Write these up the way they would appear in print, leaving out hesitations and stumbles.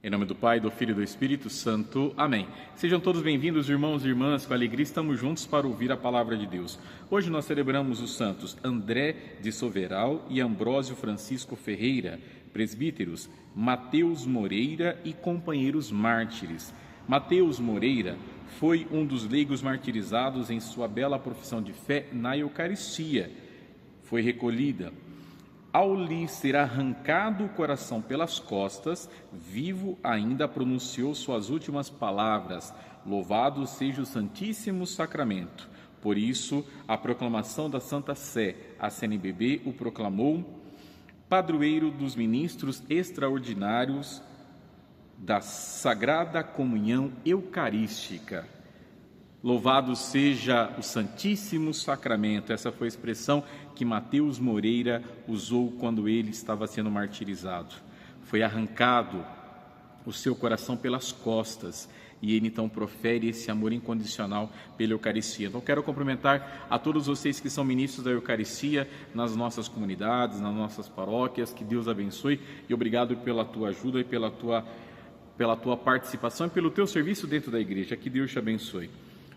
Em nome do Pai, do Filho e do Espírito Santo. Amém. Sejam todos bem-vindos, irmãos e irmãs. Com alegria estamos juntos para ouvir a palavra de Deus. Hoje nós celebramos os santos André de Soveral e Ambrósio Francisco Ferreira, presbíteros, Mateus Moreira e companheiros mártires. Mateus Moreira foi um dos leigos martirizados em sua bela profissão de fé na Eucaristia. Foi recolhida. Ao lhe ser arrancado o coração pelas costas, vivo ainda pronunciou suas últimas palavras: louvado seja o Santíssimo Sacramento. Por isso, a proclamação da Santa Sé, a CNBB o proclamou padroeiro dos ministros extraordinários da Sagrada Comunhão Eucarística. Louvado seja o Santíssimo Sacramento. Essa foi a expressão que Mateus Moreira usou quando ele estava sendo martirizado. Foi arrancado o seu coração pelas costas e ele então profere esse amor incondicional pela Eucaristia. Então quero cumprimentar a todos vocês que são ministros da Eucaristia nas nossas comunidades, nas nossas paróquias. Que Deus abençoe e obrigado pela tua ajuda e pela tua participação e pelo teu serviço dentro da igreja. Que Deus te abençoe.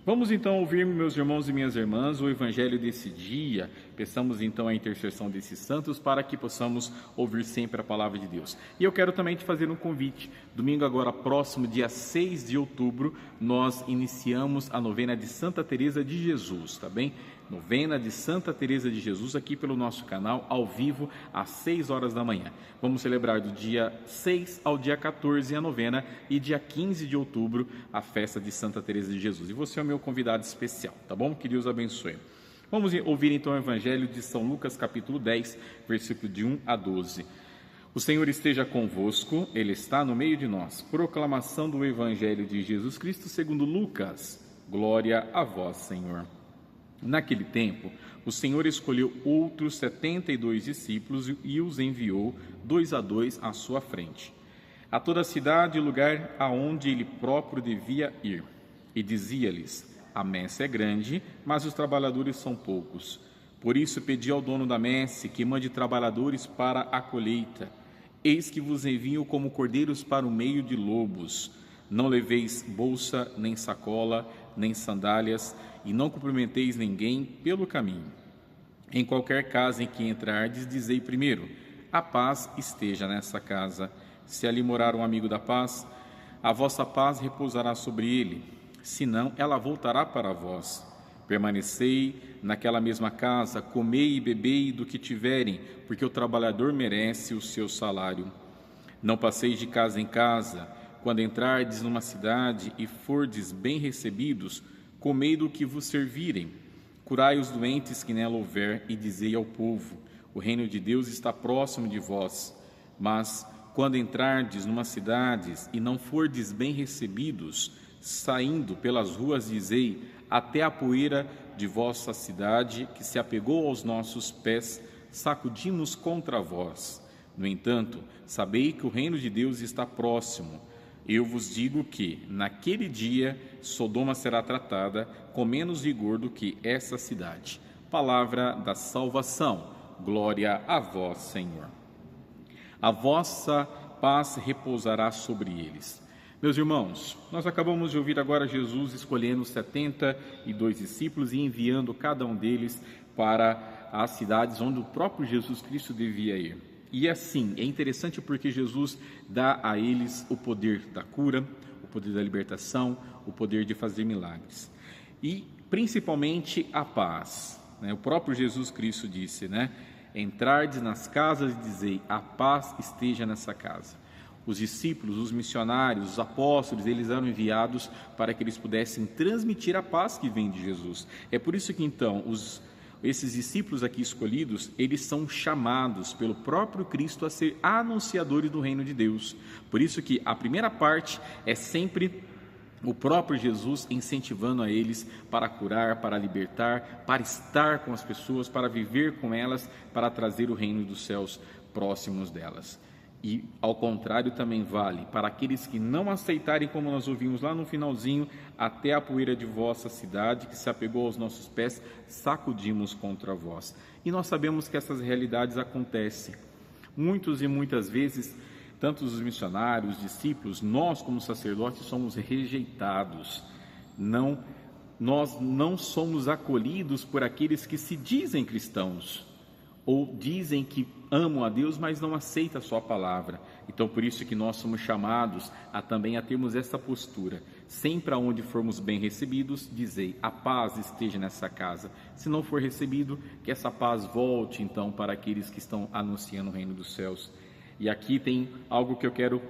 Vamos então ouvir, meus irmãos e minhas irmãs, o Evangelho desse dia. Peçamos então a intercessão desses santos para que possamos ouvir sempre a palavra de Deus. E eu quero também te fazer um convite. Domingo agora próximo, dia 6 de outubro, nós iniciamos a novena de Santa Teresa de Jesus, tá bem? Novena de Santa Teresa de Jesus aqui pelo nosso canal, ao vivo, às 6 horas da manhã. Vamos celebrar do dia 6 ao dia 14 a novena e dia 15 de outubro a festa de Santa Teresa de Jesus. E você é o meu convidado especial, tá bom? Que Deus abençoe. Vamos ouvir então o Evangelho de São Lucas, capítulo 10, versículo de 1 a 12. O Senhor esteja convosco, Ele está no meio de nós. Proclamação do Evangelho de Jesus Cristo segundo Lucas. Glória a vós, Senhor. Naquele tempo, o Senhor escolheu outros 72 discípulos e os enviou 2 a 2 à sua frente, a toda a cidade e lugar aonde ele próprio devia ir. E dizia-lhes: a messe é grande, mas os trabalhadores são poucos. Por isso pedi ao dono da messe que mande trabalhadores para a colheita. Eis que vos envio como cordeiros para o meio de lobos. Não leveis bolsa, nem sacola, nem sandálias, e não cumprimenteis ninguém pelo caminho. Em qualquer casa em que entrardes, dizei primeiro: a paz esteja nessa casa. Se ali morar um amigo da paz, a vossa paz repousará sobre ele, senão ela voltará para vós. Permanecei naquela mesma casa, comei e bebei do que tiverem, porque o trabalhador merece o seu salário. Não passeis de casa em casa. Quando entrardes numa cidade e fordes bem recebidos, comei do que vos servirem. Curai os doentes que nela houver e dizei ao povo: o reino de Deus está próximo de vós. Mas, quando entrardes numa cidade e não fordes bem recebidos, saindo pelas ruas dizei: até a poeira de vossa cidade, que se apegou aos nossos pés, sacudimos contra vós. No entanto, sabei que o reino de Deus está próximo. Eu vos digo que, naquele dia, Sodoma será tratada com menos rigor do que essa cidade. Palavra da salvação. Glória a vós, Senhor. A vossa paz repousará sobre eles. Meus irmãos, nós acabamos de ouvir agora Jesus escolhendo 72 discípulos e enviando cada um deles para as cidades onde o próprio Jesus Cristo devia ir. E assim, é interessante porque Jesus dá a eles o poder da cura, o poder da libertação, o poder de fazer milagres. E principalmente a paz. O próprio Jesus Cristo disse, entrardes nas casas e dizei: a paz esteja nessa casa. Os discípulos, os missionários, os apóstolos, eles eram enviados para que eles pudessem transmitir a paz que vem de Jesus. É por isso que então esses discípulos aqui escolhidos, eles são chamados pelo próprio Cristo a ser anunciadores do reino de Deus. Por isso que a primeira parte é sempre o próprio Jesus incentivando a eles para curar, para libertar, para estar com as pessoas, para viver com elas, para trazer o reino dos céus próximos delas. E ao contrário também vale para aqueles que não aceitarem, como nós ouvimos lá no finalzinho: até a poeira de vossa cidade, que se apegou aos nossos pés, sacudimos contra vós. E nós sabemos que essas realidades acontecem. Muitos e muitas vezes tanto os missionários, os discípulos, nós como sacerdotes somos rejeitados. Nós não somos acolhidos por aqueles que se dizem cristãos, ou dizem que amam a Deus, mas não aceitam a sua palavra. Então, por isso que nós somos chamados também a termos essa postura. Sempre aonde formos bem recebidos, dizei, a paz esteja nessa casa. Se não for recebido, que essa paz volte, então, para aqueles que estão anunciando o reino dos céus. E aqui tem algo que eu quero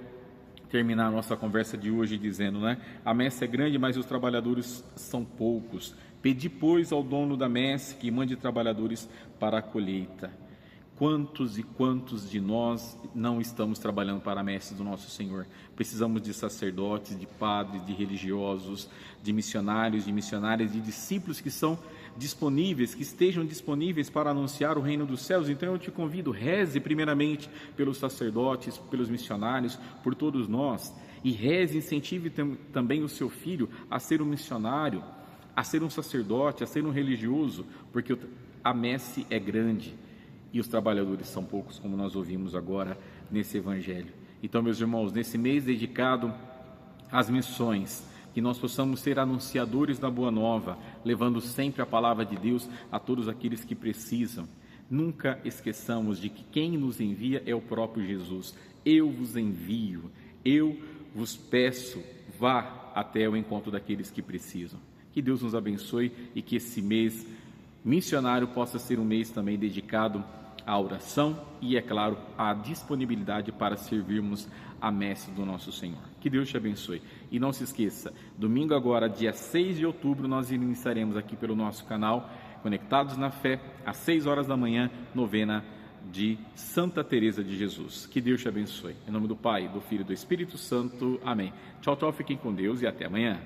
terminar a nossa conversa de hoje dizendo, né? A messe é grande, mas os trabalhadores são poucos. Pedi, pois, ao dono da messe que mande trabalhadores para a colheita. Quantos e quantos de nós não estamos trabalhando para a messe do nosso Senhor? Precisamos de sacerdotes, de padres, de religiosos, de missionários, de missionárias, de discípulos que são disponíveis, que estejam disponíveis para anunciar o reino dos céus. Então eu te convido, reze primeiramente pelos sacerdotes, pelos missionários, por todos nós, e reze, incentive também o seu filho a ser um missionário, a ser um sacerdote, a ser um religioso, porque a messe é grande e os trabalhadores são poucos, como nós ouvimos agora nesse evangelho. Então, meus irmãos, nesse mês dedicado às missões, que nós possamos ser anunciadores da Boa Nova, levando sempre a palavra de Deus a todos aqueles que precisam. Nunca esqueçamos de que quem nos envia é o próprio Jesus. Eu vos envio, eu vos peço, vá até o encontro daqueles que precisam. Que Deus nos abençoe e que esse mês missionário possa ser um mês também dedicado à oração e, é claro, à disponibilidade para servirmos a messe do nosso Senhor. Que Deus te abençoe. E não se esqueça, domingo agora, dia 6 de outubro, nós iniciaremos aqui pelo nosso canal, Conectados na Fé, às 6 horas da manhã, novena de Santa Teresa de Jesus. Que Deus te abençoe. Em nome do Pai, do Filho e do Espírito Santo. Amém. Tchau, tchau, fiquem com Deus e até amanhã.